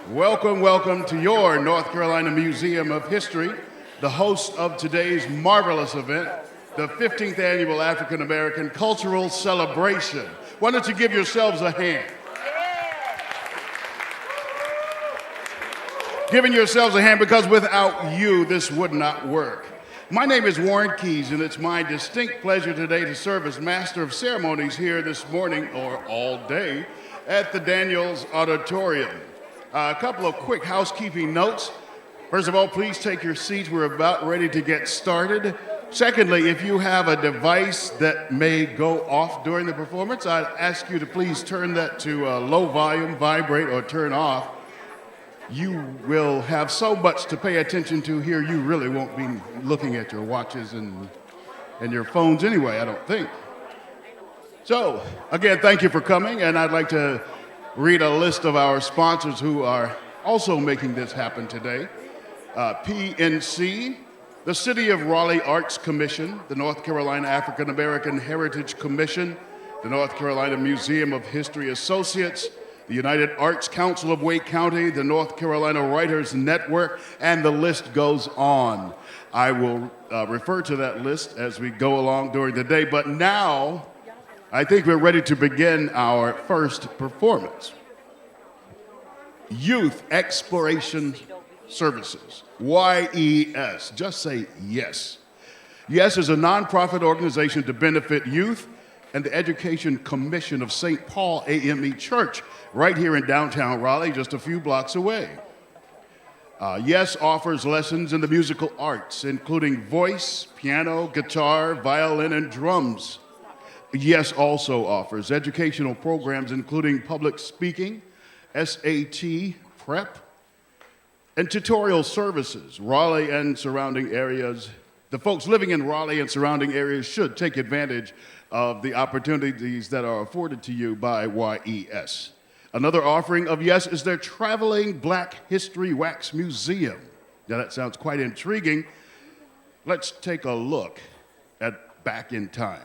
Welcome, welcome to your North Carolina Museum of History, the host of today's marvelous event, the 15th Annual African American Cultural Celebration. Why don't you give yourselves a hand? Giving yourselves a hand because without you, this would not work. My name is Warren Keys, and it's my distinct pleasure today to serve as Master of Ceremonies here this morning, or all day, at the Daniels Auditorium. A couple of quick housekeeping notes. First of all, please take your seats. We're about ready to get started. Secondly, if you have a device that may go off during the performance, I'd ask you to please turn that to low volume, vibrate, or turn off. You will have so much to pay attention to here, you really won't be looking at your watches and your phones anyway, I don't think. So, again, thank you for coming, and I'd like to read a list of our sponsors who are also making this happen today. PNC, the City of Raleigh Arts Commission, the North Carolina African American Heritage Commission, the North Carolina Museum of History Associates, the United Arts Council of Wake County, the North Carolina Writers Network, and the list goes on. I will refer to that list as we go along during the day, but now I think we're ready to begin our first performance. Youth Exploration Services, Y.E.S. Just say yes. Y.E.S. is a nonprofit organization to benefit youth and the Education Commission of St. Paul AME Church, right here in downtown Raleigh, just a few blocks away. Y.E.S. offers lessons in the musical arts, including voice, piano, guitar, violin, and drums. Y.E.S. also offers educational programs including public speaking, SAT, prep, and tutorial services. Raleigh and surrounding areas, the folks living in Raleigh and surrounding areas should take advantage of the opportunities that are afforded to you by Y.E.S. Another offering of Y.E.S. is their traveling Black History Wax Museum. Now that sounds quite intriguing. Let's take a look at back in time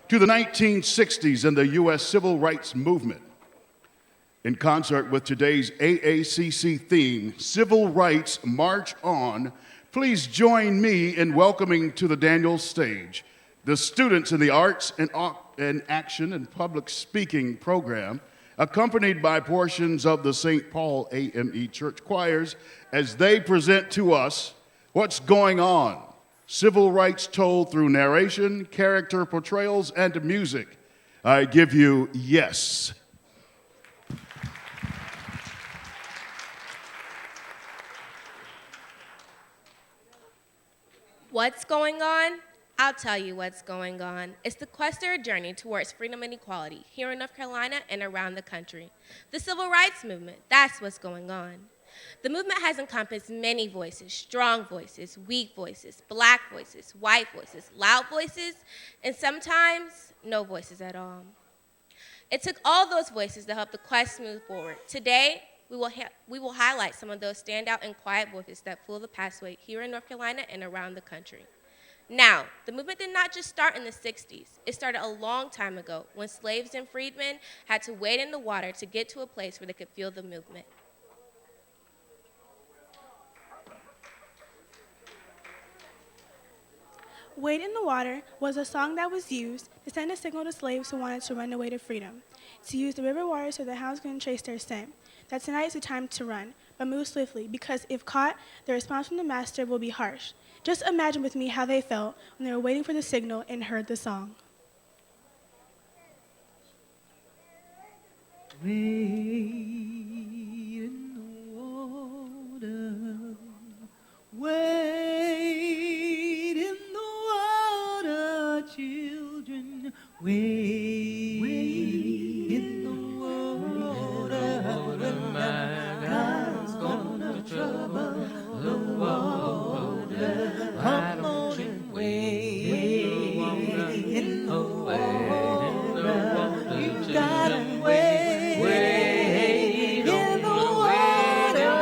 to the 1960s and the U.S. Civil Rights Movement. In concert with today's AACC theme, Civil Rights March On, please join me in welcoming to the Daniels stage the students in the Arts and Action and Public Speaking program, accompanied by portions of the St. Paul AME Church choirs as they present to us what's going on. Civil rights told through narration, character portrayals, and music. I give you yes. What's going on? I'll tell you what's going on. It's the quest or journey towards freedom and equality here in North Carolina and around the country. The civil rights movement, that's what's going on. The movement has encompassed many voices, strong voices, weak voices, black voices, white voices, loud voices, and sometimes no voices at all. It took all those voices to help the quest move forward. Today, we will highlight some of those standout and quiet voices that fill the pathway here in North Carolina and around the country. Now, the movement did not just start in the 60s. It started a long time ago when slaves and freedmen had to wade in the water to get to a place where they could feel the movement. Wade in the Water was a song that was used to send a signal to slaves who wanted to run away to freedom, to use the river water so the hounds couldn't trace their scent. That tonight is the time to run, but move swiftly, because if caught, the response from the master will be harsh. Just imagine with me how they felt when they were waiting for the signal and heard the song. Wade in the water, wade in the water, children, wade in the water, my God's gonna trouble the water. Come on and wade in the water, you gotta wade. Wade in the water,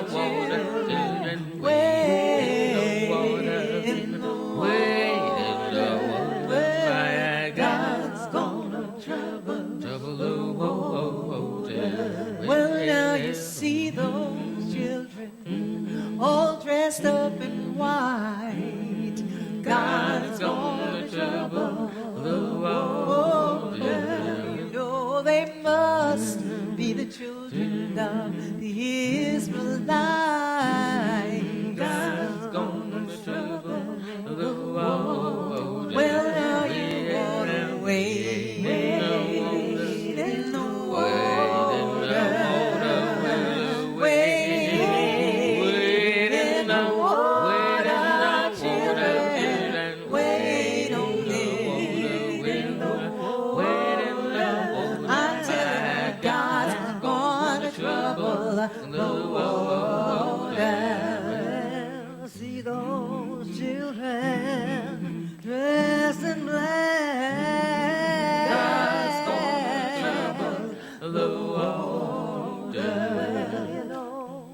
children, wade. dressed up in white. God's gonna trouble the water. You know they must be the children of the Israelites. God's gonna trouble the water. Well, now you wanna wait in the water. Wait in the water, children. Wait on me in the water. Until God's gonna trouble the water. See those children dressed in black. God's gonna trouble the water. You know,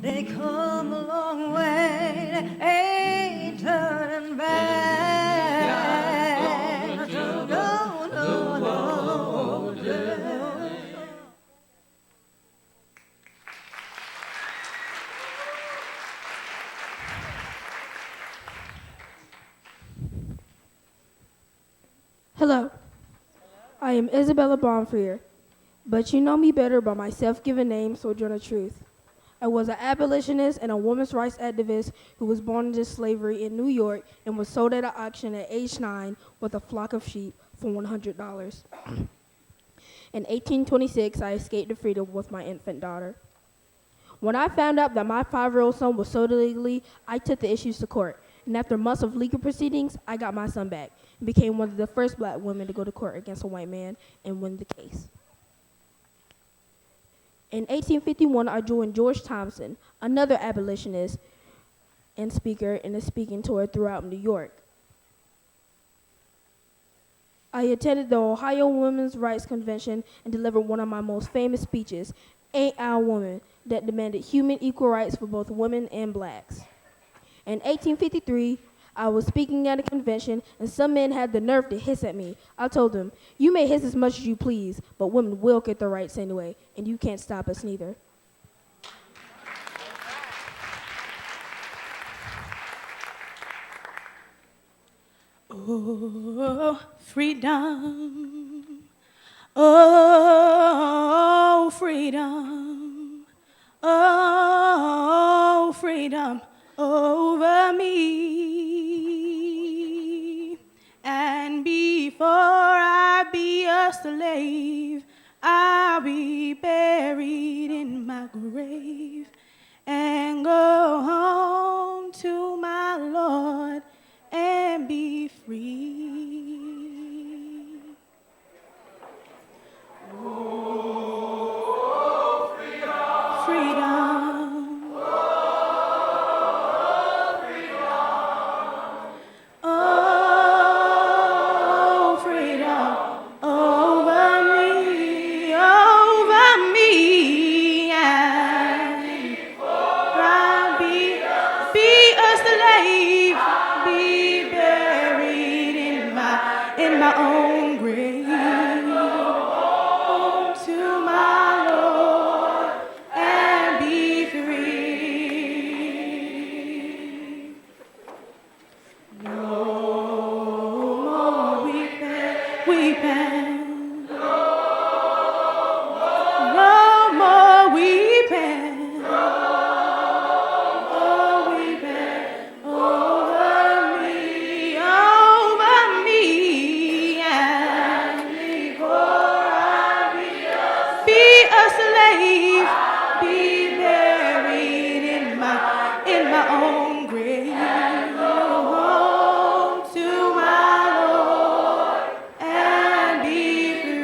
they come a long way, ain't turning back. No, no, no. Hello, I am Isabella Bonfrier, but you know me better by my self-given name, Sojourner Truth. I was an abolitionist and a women's rights activist who was born into slavery in New York and was sold at an auction at age 9 with a flock of sheep for $100. In 1826, I escaped to freedom with my infant daughter. When I found out that my 5-year-old son was sold illegally, I took the issues to court. And after months of legal proceedings, I got my son back and became one of the first black women to go to court against a white man and win the case. In 1851, I joined George Thompson, another abolitionist and speaker, in a speaking tour throughout New York. I attended the Ohio Women's Rights Convention and delivered one of my most famous speeches, Ain't I a Woman, that demanded human equal rights for both women and blacks. In 1853, I was speaking at a convention, and some men had the nerve to hiss at me. I told them, you may hiss as much as you please, but women will get their rights anyway, and you can't stop us neither. Oh, freedom. Oh, freedom. Oh, freedom over me. And before I be a slave, I'll be buried in my grave and go home to my Lord and be free. Oh, freedom. Freedom. Oh, freedom over me, and I'll be a slave, be buried in my own grave, home to my Lord and be free. No more weeping. No more weeping. Oh, weeping over me, and before I be a slave, be buried in my own grave, home to my Lord and be free.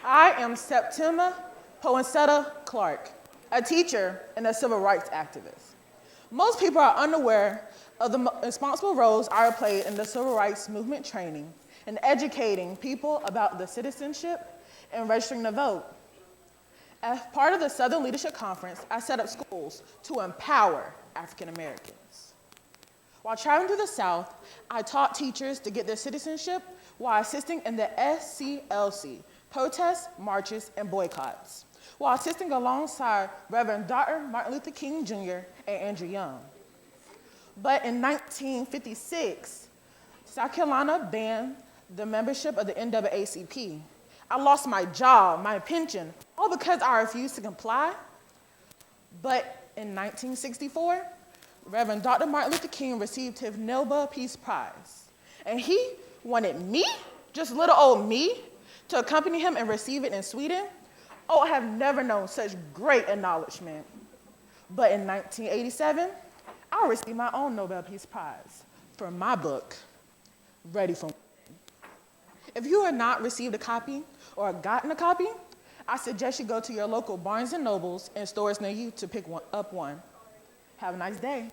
I am Septima Poinsetta Clark, a teacher and a civil rights activist. Most people are unaware of the responsible roles I played in the civil rights movement training and educating people about the citizenship and registering to vote. As part of the Southern Leadership Conference, I set up schools to empower African Americans. While traveling to the South, I taught teachers to get their citizenship while assisting in the SCLC, protests, marches, and boycotts, while assisting alongside Reverend Dr. Martin Luther King Jr. and Andrew Young. But in 1956, South Carolina banned the membership of the NAACP. I lost my job, my pension, all because I refused to comply. But in 1964, Reverend Dr. Martin Luther King received his Nobel Peace Prize. And he wanted me, just little old me, to accompany him and receive it in Sweden. Oh, I have never known such great acknowledgement. But in 1987, I received my own Nobel Peace Prize for my book, Ready for Women. If you have not received a copy or gotten a copy, I suggest you go to your local Barnes & Nobles and stores near you to pick up one. Have a nice day.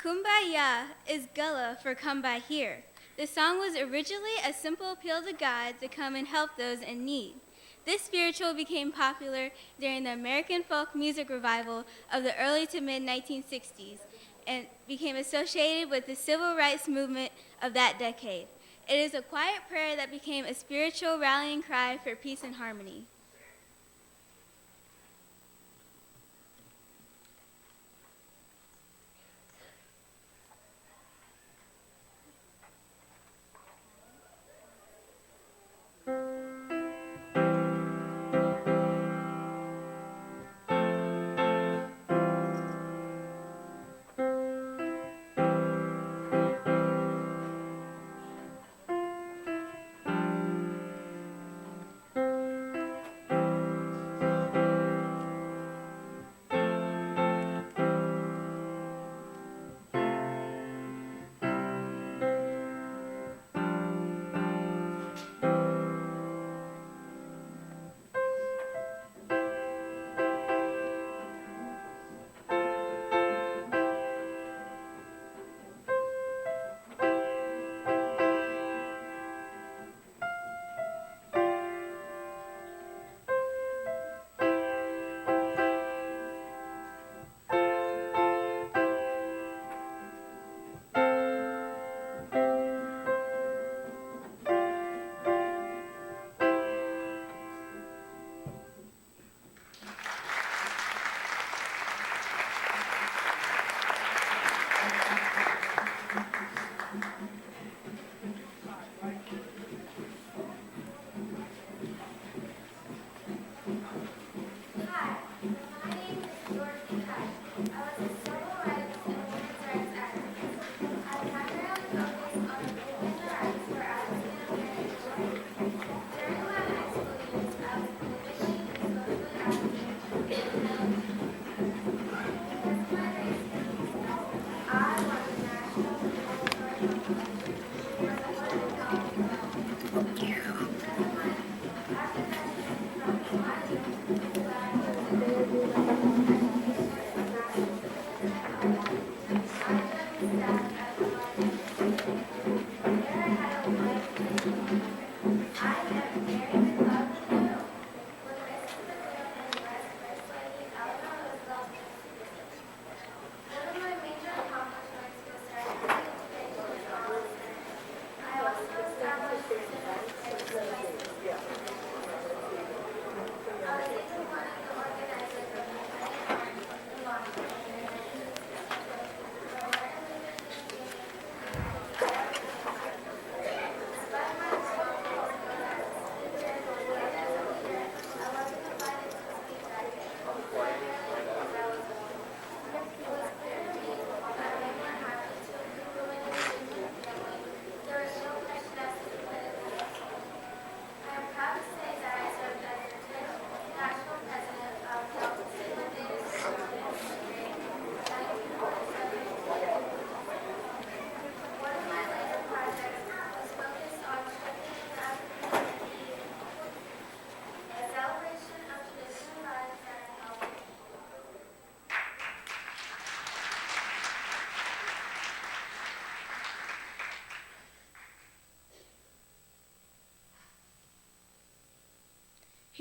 Kumbaya is Gullah for come by here. The song was originally a simple appeal to God to come and help those in need. This spiritual became popular during the American folk music revival of the early to mid-1960s and became associated with the civil rights movement of that decade. It is a quiet prayer that became a spiritual rallying cry for peace and harmony.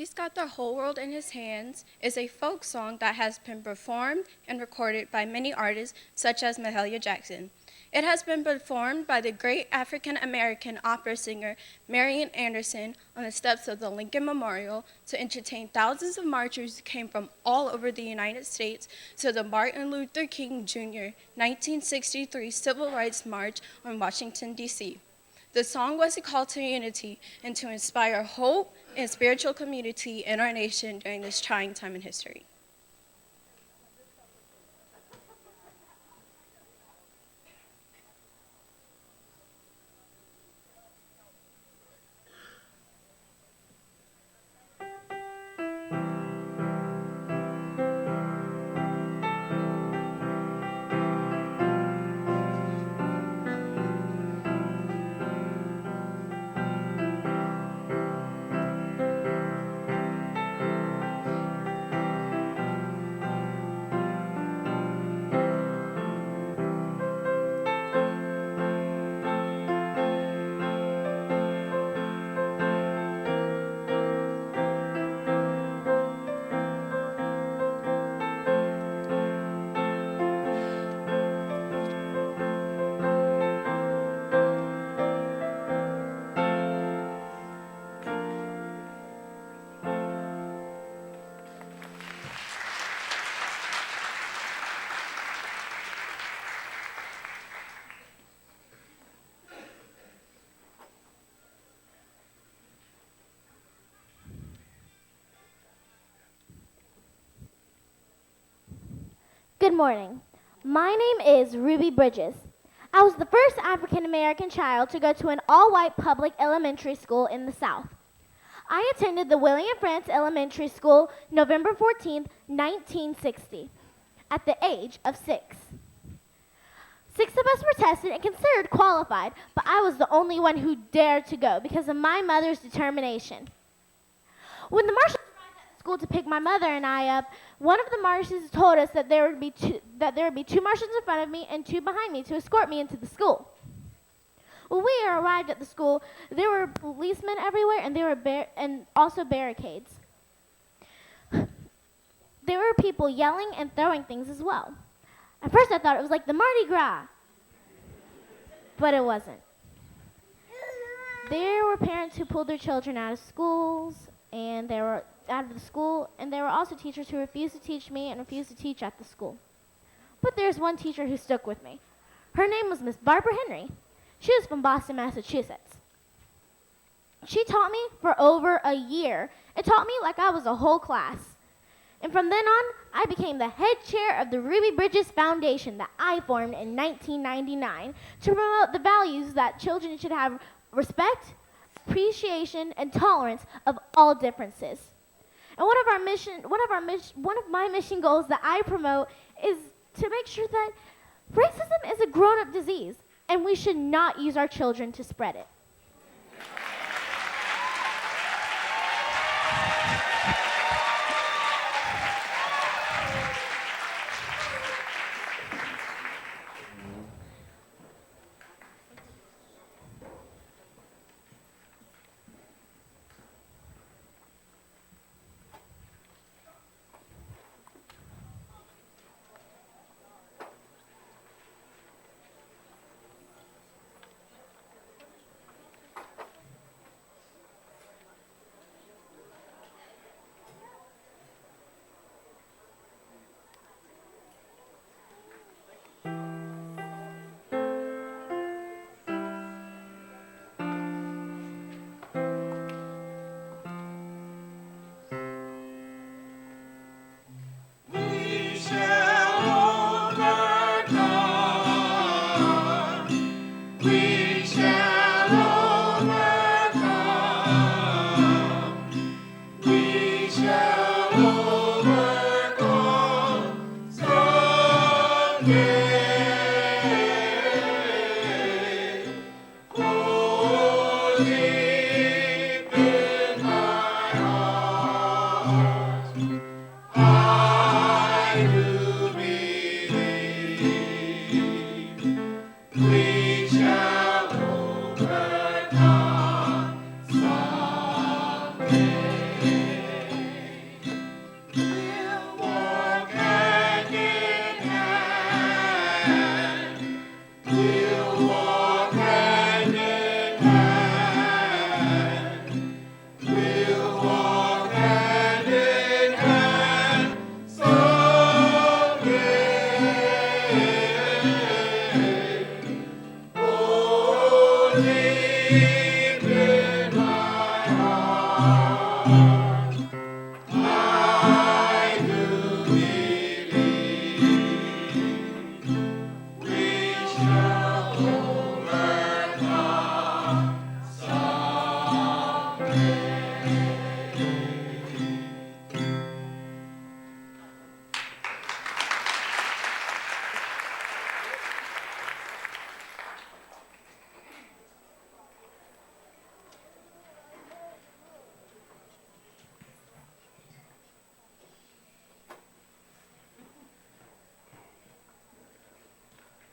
He's Got the Whole World in His Hands is a folk song that has been performed and recorded by many artists such as Mahalia Jackson. It has been performed by the great African-American opera singer Marian Anderson on the steps of the Lincoln Memorial to entertain thousands of marchers who came from all over the United States to the Martin Luther King Jr. 1963 Civil Rights March on Washington, D.C. The song was a call to unity and to inspire hope and spiritual community in our nation during this trying time in history. Good morning. My name is Ruby Bridges. I was the first African American child to go to an all-white public elementary school in the South. I attended the William Frantz Elementary School November 14, 1960, at the age of 6. 6 of us were tested and considered qualified, but I was the only one who dared to go because of my mother's determination. When the marshals arrived at the school to pick my mother and I up, one of the marshals told us that there would be two marshals in front of me and 2 behind me to escort me into the school. When we arrived at the school, there were policemen everywhere, and also barricades. There were people yelling and throwing things as well. At first, I thought it was like the Mardi Gras, but it wasn't. There were parents who pulled their children out of schools, and they were out of the school, and there were also teachers who refused to teach me and refused to teach at the school. But there's one teacher who stuck with me. Her name was Miss Barbara Henry. She was from Boston, Massachusetts. She taught me for over a year. It taught me like I was a whole class. And from then on, I became the head chair of the Ruby Bridges Foundation that I formed in 1999 to promote the values that children should have: respect, appreciation, and tolerance of all differences. And one of my mission goals that I promote is to make sure that racism is a grown-up disease, and we should not use our children to spread it.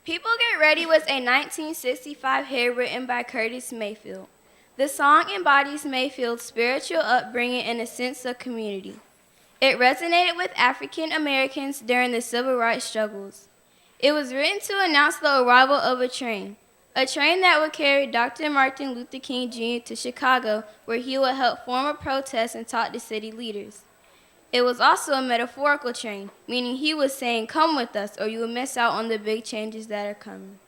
People Get Ready was a 1965 hit written by Curtis Mayfield. The song embodies Mayfield's spiritual upbringing and a sense of community. It resonated with African Americans during the civil rights struggles. It was written to announce the arrival of a train that would carry Dr. Martin Luther King Jr. to Chicago, where he would help form a protest and talk to city leaders. It was also a metaphorical train, meaning he was saying, "Come with us, or you will miss out on the big changes that are coming."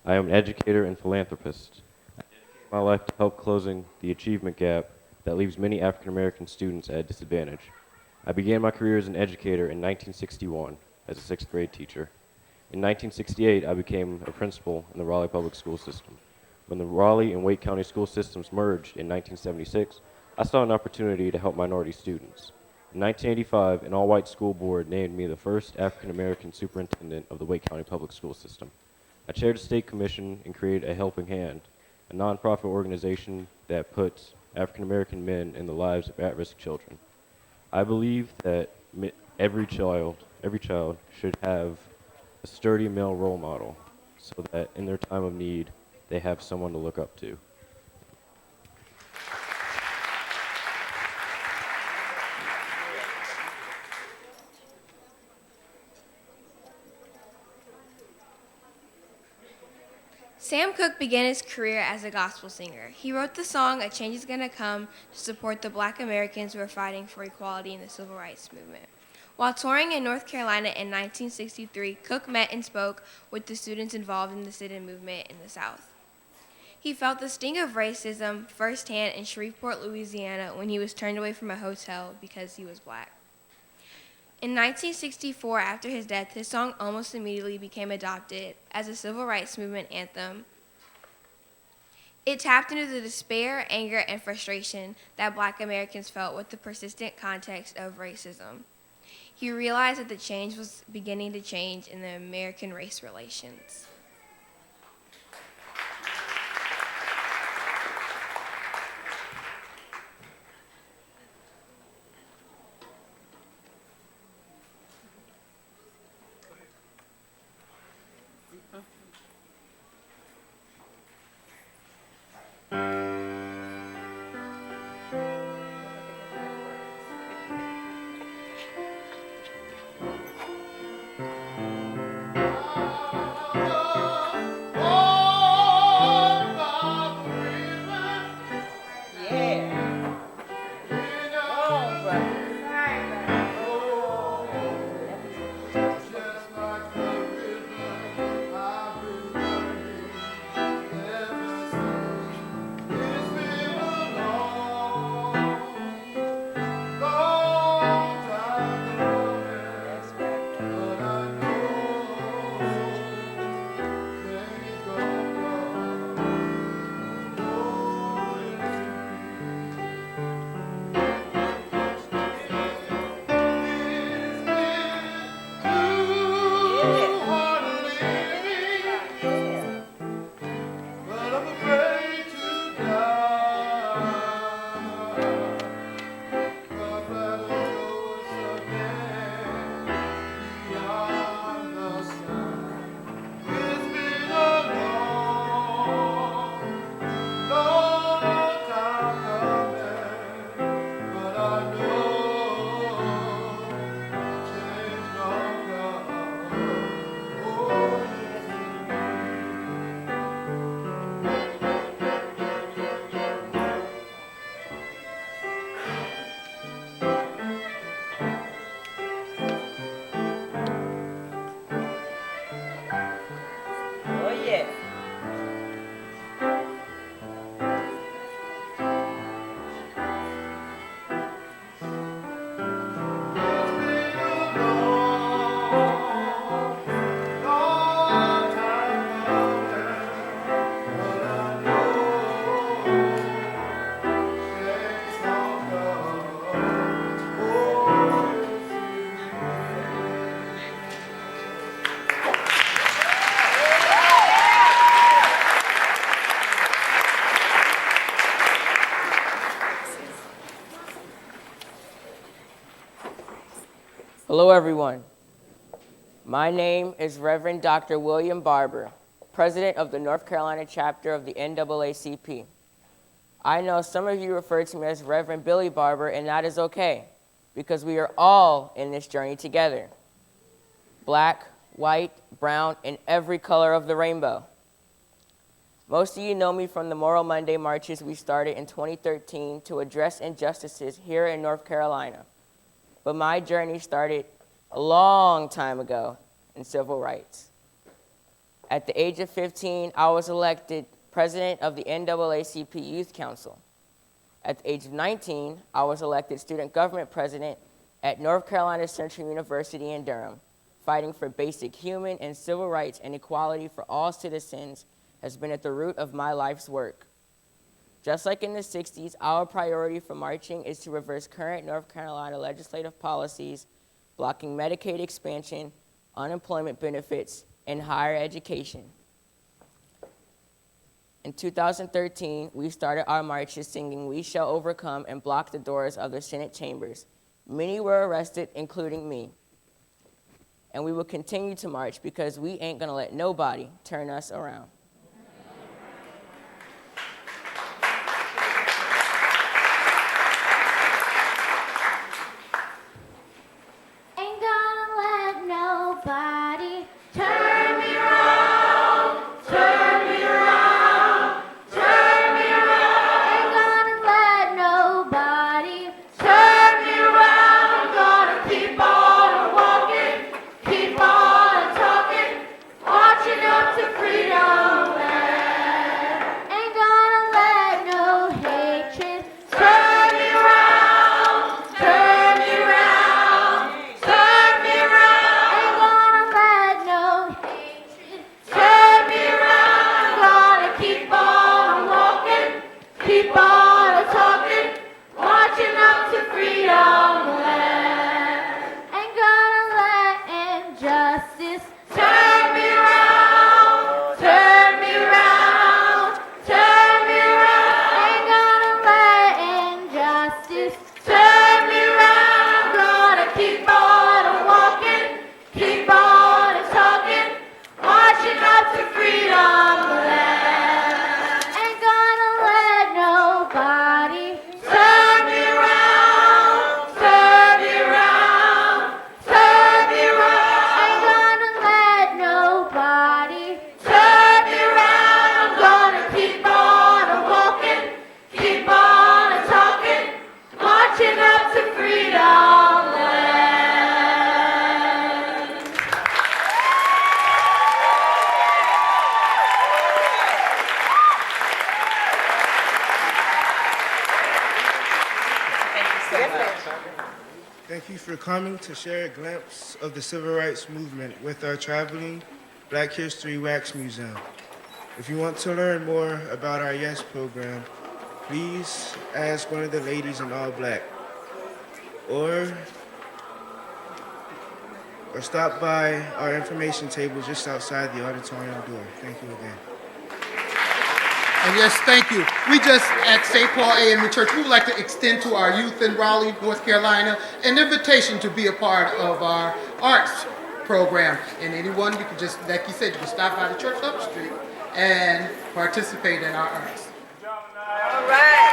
I am an educator and philanthropist. I dedicate my life to help closing the achievement gap that leaves many African American students at a disadvantage. I began my career as an educator in 1961 as a sixth grade teacher. In 1968, I became a principal in the Raleigh public school system. When the Raleigh and Wake County school systems merged in 1976, I saw an opportunity to help minority students. In 1985, an all-white school board named me the first African American superintendent of the Wake County public school system. I chaired a state commission and created A Helping Hand, a nonprofit organization that puts African American men in the lives of at-risk children. I believe that every child should have a sturdy male role model so that in their time of need, they have someone to look up to. Sam Cooke began his career as a gospel singer. He wrote the song "A Change Is Gonna Come" to support the Black Americans who were fighting for equality in the civil rights movement. While touring in North Carolina in 1963, Cooke met and spoke with the students involved in the sit-in movement in the South. He felt the sting of racism firsthand in Shreveport, Louisiana, when he was turned away from a hotel because he was black. In 1964, after his death, his song almost immediately became adopted as a civil rights movement anthem. It tapped into the despair, anger, and frustration that Black Americans felt with the persistent context of racism. He realized that the change was beginning to change in the American race relations. Oh, Hello, everyone. My name is Reverend Dr. William Barber, President of the North Carolina chapter of the NAACP. I know some of you refer to me as Reverend Billy Barber, and that is okay, because we are all in this journey together. Black, white, brown, and every color of the rainbow. Most of you know me from the Moral Monday marches we started in 2013 to address injustices here in North Carolina. But my journey started a long time ago in civil rights. At the age of 15, I was elected president of the NAACP Youth Council. At the age of 19, I was elected student government president at North Carolina Central University in Durham. Fighting for basic human and civil rights and equality for all citizens has been at the root of my life's work. Just like in the 60s, our priority for marching is to reverse current North Carolina legislative policies blocking Medicaid expansion, unemployment benefits, and higher education. In 2013, we started our marches singing "We Shall Overcome" and blocked the doors of the Senate chambers. Many were arrested, including me. And we will continue to march because we ain't gonna let nobody turn us around. Ain't gonna let nobody turn me around, turn me around, turn me around. Ain't gonna let nobody turn me around. Gonna keep on walking, keep on talking, marching up to freedom land. Ain't gonna let no hatred turn me around, turn me around, turn me around. Ain't gonna let no hatred turn me around. Gonna keep on walking, keep on talking, marching up to freedom land. Ain't gonna let injustice turn me around, turn me around, turn me around. Ain't gonna let injustice turn me around. Gonna keep on walking, keep on talking, marching up to freedom land. Ain't gonna let nobody turn me around, turn me around, turn me around. Ain't gonna let nobody turn me around. Gonna keep on walking, keep on talking, marching up to freedom land. Thank you for coming to share a glimpse of the civil rights movement with our traveling Black History Wax Museum. If you want to learn more about our Y.E.S program, please ask one of the ladies in all black. Or stop by our information table just outside the auditorium door. Thank you again. And yes, thank you. We just, at St. Paul AME Church, we would like to extend to our youth in Raleigh, North Carolina, an invitation to be a part of our arts program. And anyone, you can just, like you said, you can stop by the church up the street and participate in our arts. All right.